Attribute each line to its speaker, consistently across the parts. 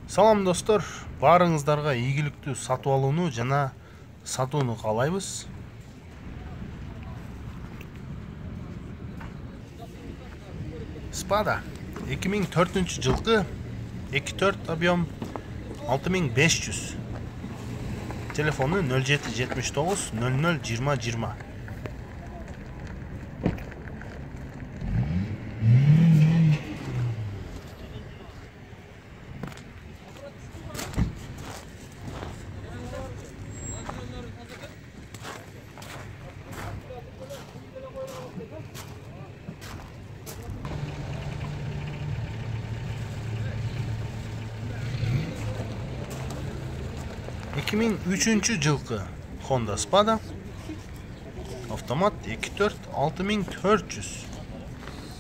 Speaker 1: Салам достор, барыңыздарга ийгиликтүү сатып алууну жана сатууну каалайбыз. Spada 2004 жылкы 2.4 объем 6500. Телефону 0779 00 20 20. жылкы Honda Spada автомат 2.4 6400.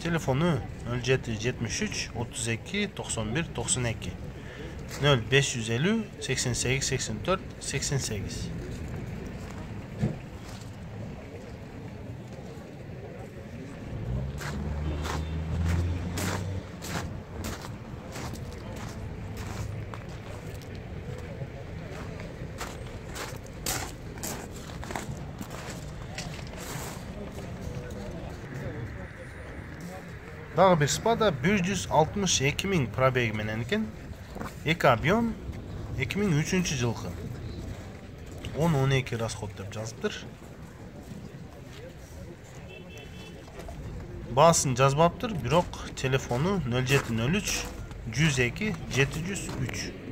Speaker 1: Телефону 0773 32 91 92 0550 88 84 88. Дагы бир Spada 162 000 пробеги менен экен. 2 объем 2003 жылкы. 10-12 расход деп жазыптыр. Баасын жазбаптыр, бирок телефону 0703 102 703.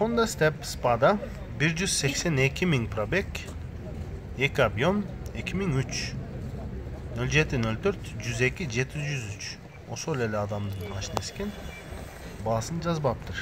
Speaker 1: Honda Step Spada 182 000 пробег, 2 объем 2003. 0704 102 703. Ошол эле адамдын машинеси экен. Баасын жазбаптыр.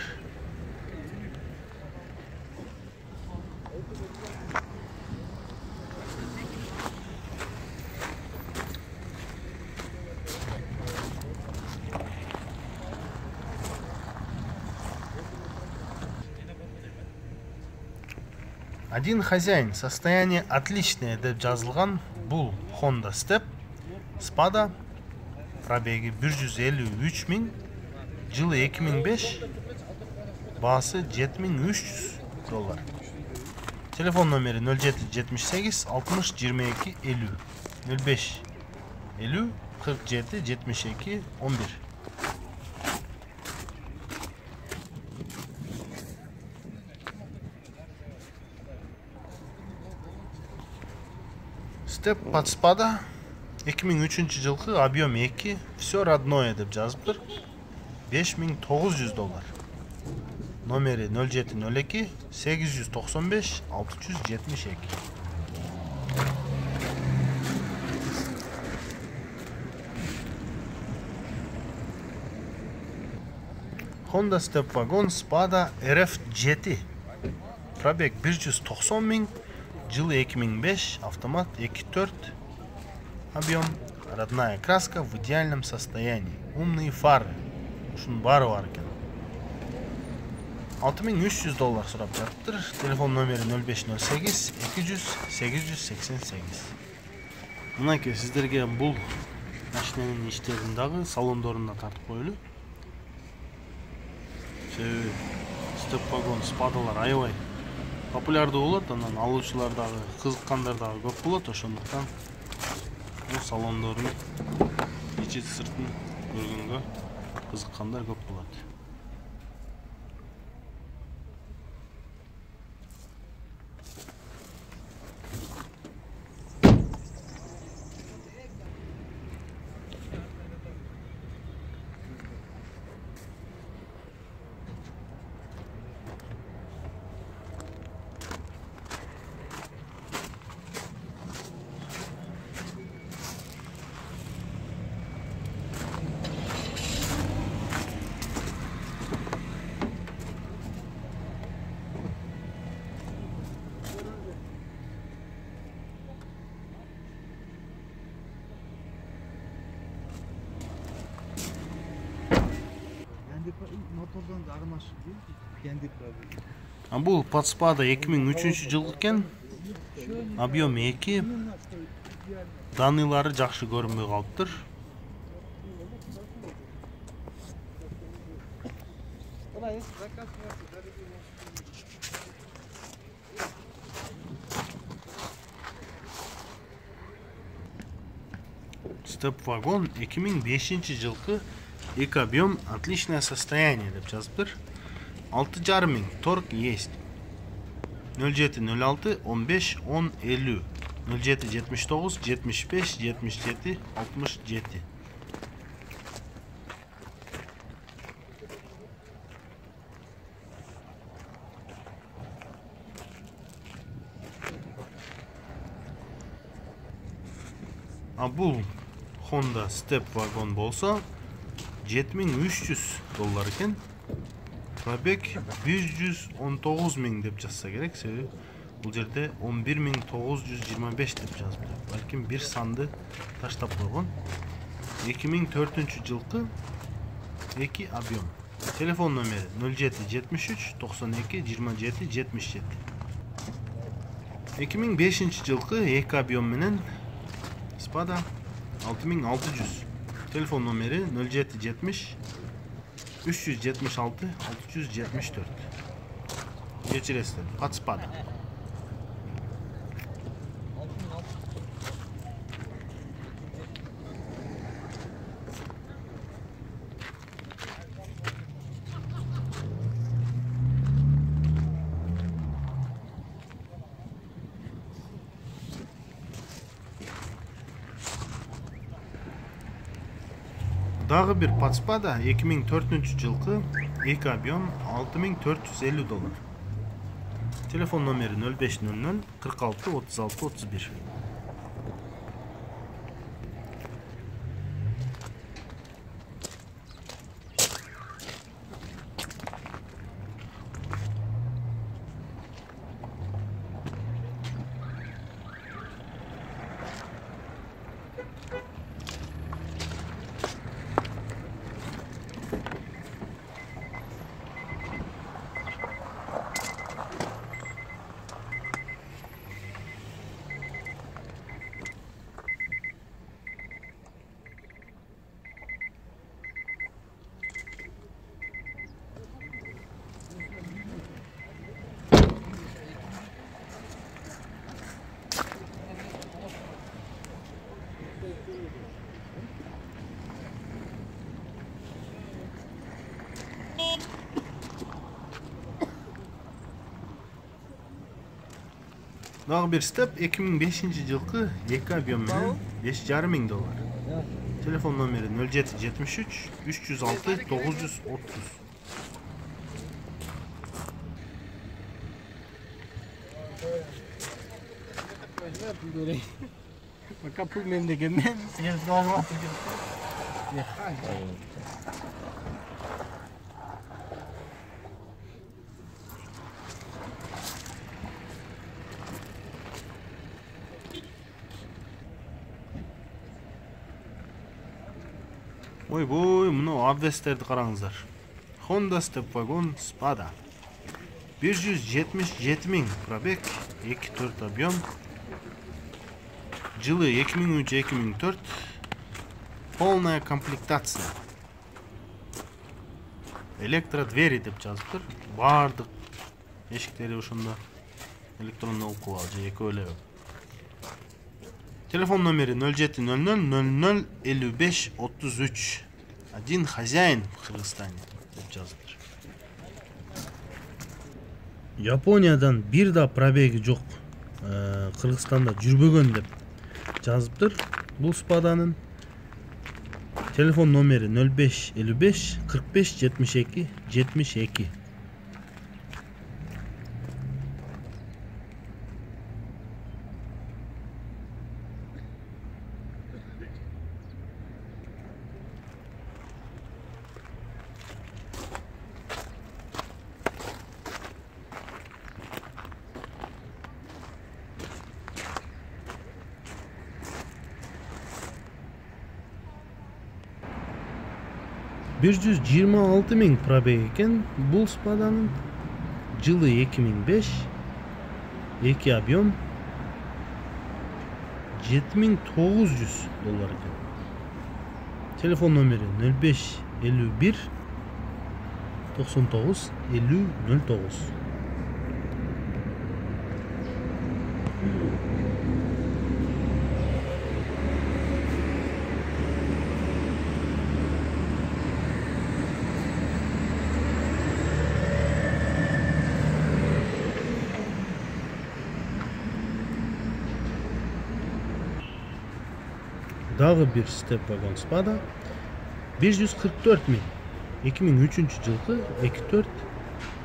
Speaker 1: Один хозяин, состояние отличное деп жазылган бул Honda Step Spada пробеги 153 000, жылы 2005, баасы $7300. Телефон номери 0778 60 22 50 05 50 47 72 11. Step под Spada 2003 жылкы объем 2, все родное деп жазыптыр. $5900. Номери 0702 895 672. Honda Step Wagon Spada RF7. Пробег 190 000, жылы 2005, автомат 2.4, объем, родная краска в идеальном состоянии, умные фары, ушун бары бар экен. $6300 сурап жатыптыр. Телефон номери 0508 200 888. Мынакей сиздерге бул машиненин иштерин дагы салондоруна тартып коелу. Себеби Step Wagon Spadалар аябай популярдуу болот, анан алуучулар дагы, кызыккандар дагы көп болот, ошондуктан бул салондордун ичи сыртын көргөнгө кызыккандар көп болот.
Speaker 2: motordan da armaşık değil, kendi problem.
Speaker 1: Бул Подспада 2003-жылы экен. Объем 2. Данылары жакшы көрүнбөй калыптыр. Степ-вагон 2005-жылкы. Эки объем отличное состояние деп жазыптыр. 6,5 миң торг есть. 0706 15 10 50 0779 75 77 67. Бул Honda Step вагон болсо $7300 экен. Пробег 119 миң деп жазса керек, себеби бул жерде 11925 деп жазыптыр. Балким бир санды таштап койгон. 2004-жылкы 2 объем. Телефон номери 0773 92 27 77. 2005-жылкы 2 объем менен Spada 6600. Telefon номери 0770 376 674. Geçiresler. Spada. Дагы бир Подспада 2004-жылкы 2 объем $6450. Телефон номери 0500 46 36 31. Дагы бир степ 2005-жылкы 2 объем менен $5,500. Телефон номери 0773 306 930.
Speaker 2: Пока пул мемлекетинен сыйырып алып атып.
Speaker 1: Ой, мына абвестерди караңыздар. Honda Step Wagon Spada. 177 миң пробег, 2-4 объем. Жылы 2003-2004. Полная комплектация. Электродвери деп жазыптыр. Бардык эшиктери ошондо электрондо окула же экөөлөбү. Телефон номери 0700 00 55 33. Один хозяин в Кыргызстане деп жазыптыр. Япониядан бир да пробеги жок, Кыргызстанда жүрбөгөн деп жазыптыр. Бул Спаданын телефон номери 05 55 45 72 72. $126 миң пробег экен. Бул Спаданын Жылы 2005. 2 объем 7900 доллар екен. Телефон номері 0551 99 50 09. Дағы bir step wagon Spada 144 min 2003 жылғы 2.4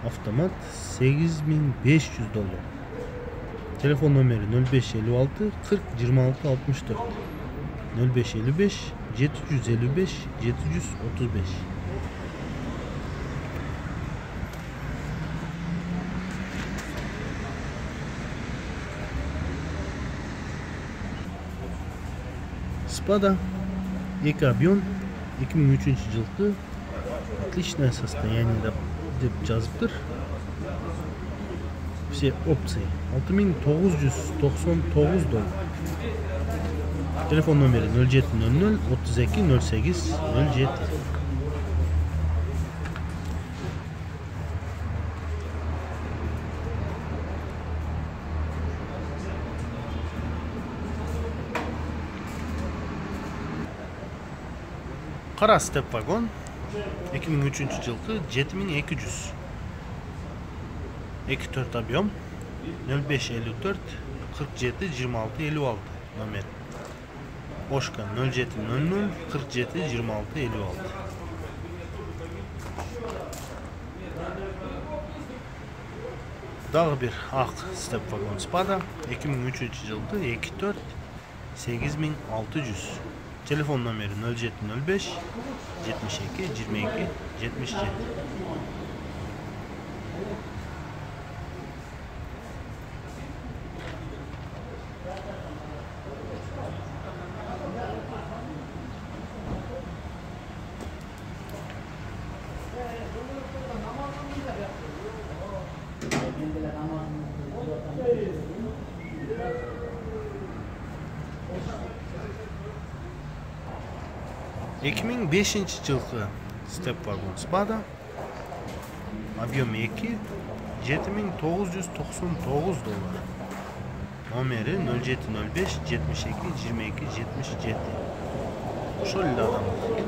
Speaker 1: автомат 8500 доллар. Телефон номері 0556 40 26 64 0555 755 735. Spada екі объем 2003 жылғы отличное состояние деп жазып тұр. Все опции 6999 доллар. Телефон номері 0700 32 08 07. Қара степ вагон 2003 жылғы 7200. 2.4 объем 0554 47 26 56 номер. Ошка 0700 47 26 56. Дағы bir ақ степ вагон Spada 2003 жылғы 2.4 8600. Telefon номері 0705 72 22 77. Ekimin 5. жылғы step wagon Spada объем 2 7999 доллар. Номері 0705 72 22 77. Ошол эле адам экен.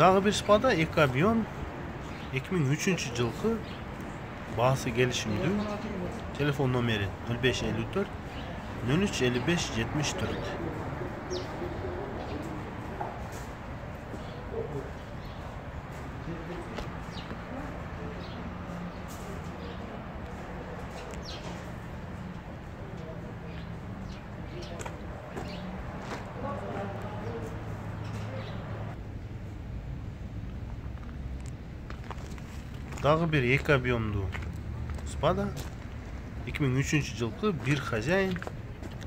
Speaker 1: Дағы bir Spada екі объем 2003 жылғы басы gelişimli. Telefon номері 0554 03 55 74. Дағы bir екі объемду Spada 2003 жылғы bir хозяин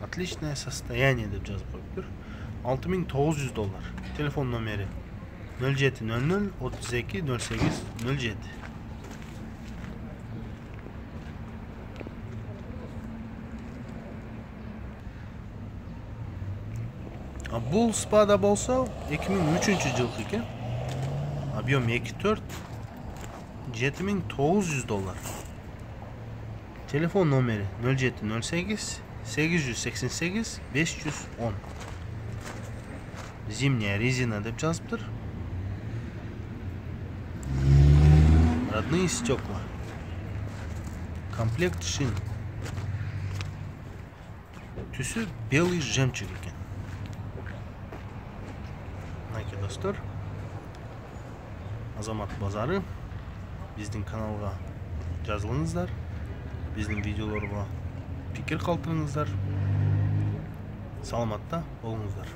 Speaker 1: отличное состояние деп жазып қойып 6900 доллар. Телефон номері 0700 32 08 07. Бұл Spada болса 2003 жылғы екен. Объем 2.4 7900 доллар. Telefon номері 0708 888 510. Зимняя резина деп жазып тұр. Родные стекла. Комплект шин. Түсі белый жемчуг екен. Мінекей достар, Азамат базары. Біздің каналға жазылыңыздар. Біздің видеоларға пикір қалдырыңыздар. Саламатта болыңыздар.